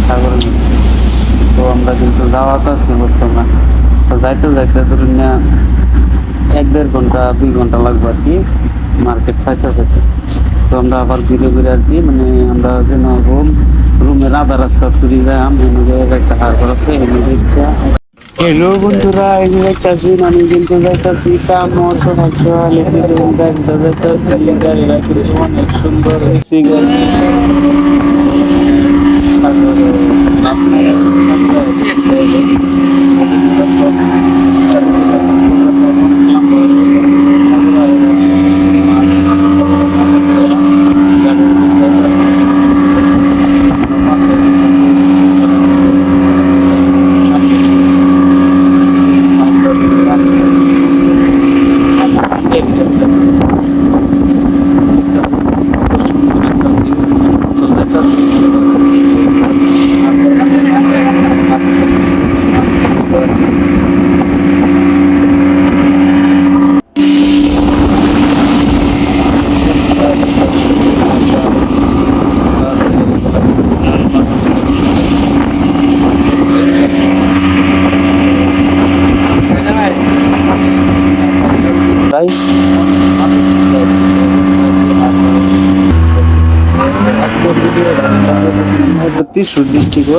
সাগর। তো আমরা কিন্তু যাওয়াতে আছি বর্তমান। তো যাইতে যাইতে ধরুন না 1-1.5 ঘন্টা 2 ঘন্টা লাগবে আর কি মার্কেট খাইতে যেতে। তো আমরা আবার ঘুরে ঘুরে আর কি মানে আমরা যেন রুমের আধা রাস্তা তুলি যায় এনে একটা হারবার আছে এনে ইচ্ছা। হ্যালো বন্ধুরা, এই যে যাইতাছি আমি কিন্তু যাইতাছি কামসো হাঁটা এসি রুম গাড়িটা যাইতাছি। গাড়িটা কিন্তু অনেক সুন্দর এসি গাড়ি। তাই ত্রিশুর ডিস্ট্রিক্ট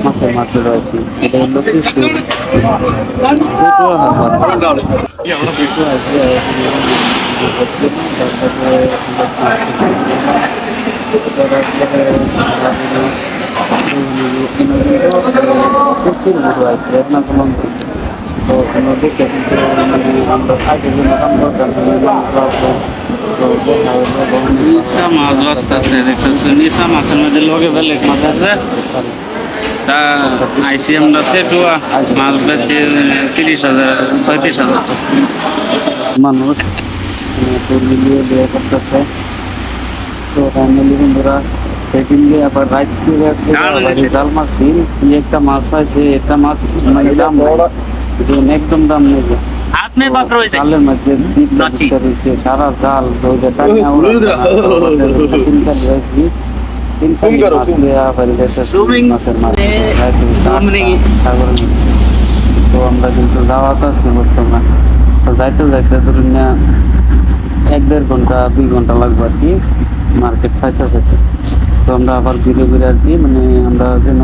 মাছের মাঠে রয়েছে। এটা হলো ত্রিশুর প্রচুর বড় আছে এরনাকুলাম। তো নদীতে কিন্তু আমরা আগে নিশা মাছ বাঁচতেছে দেখতেছো। নিশা মাছের মধ্যে লগে বেলেগ মাছ আছে। তা আইসি আমরা সেটুয়া মাছ বেচে 30,000 36,000 মানুষ মিলিয়ে দেওয়া করতেছে। তো ফ্যামিলি বন্ধুরা সেদিন দিয়ে আবার রাইট জাল মারছি। কি একটা মাছ পাইছে, একটা মাছ মানে দাম একদম দাম নেই। জালের মধ্যে সারা জাল তো আমরা কিন্তু যাওয়াতে আছি বর্তমান। তো যাইতে যাইতে ধরুন না 1-1.5 ঘন্টা 2 ঘন্টা লাগবে আর কি মার্কেট খাইতে যেতে। তো আমরা আবার ঘুরে ঘুরে আর কি মানে আমরা যেন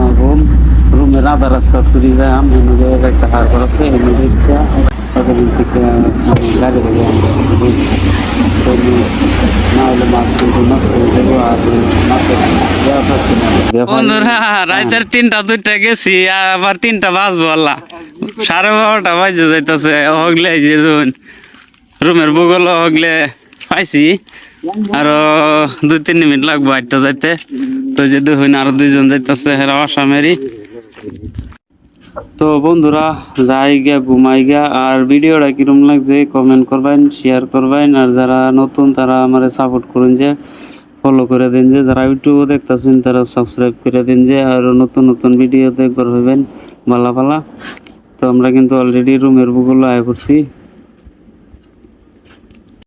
রুমের আধা রাস্তা তুলি যায় এনে একটা হারবার আছে এনে ইচ্ছা তাদের থেকে গাড়ি না হলে মাছ কিন্তু নষ্ট হয়ে যাবো। আর বন্ধুরা রাতের 3টা 2টা গেছি আবার 3টা বাজবো আল্লাহ 12:30টা বাজে যাইতেছে। হগলে যে রুমের বগল হগলে পাইছি আরো 2-3 মিনিট লাগবো আটটা যাইতে। তো যে দেখুন আরো 2জন যাইতেছে হেরা আসামেরই। তো বন্ধুরা যাই গিয়া ঘুমাই গিয়া। আর ভিডিওটা কিরম লাগছে কমেন্ট করবেন, শেয়ার করবেন। আর যারা নতুন তারা আমার সাপোর্ট করুন, যে ফলো করে দিন, যে যারা ইউটিউবে দেখতেছেন তারা সাবস্ক্রাইব করে দিন, যে আর নতুন নতুন ভিডিও দেখবার হইবেন ভালা ভালা। তো আমরা কিন্তু অলরেডি রুমের বুকগুলো আয় করছি।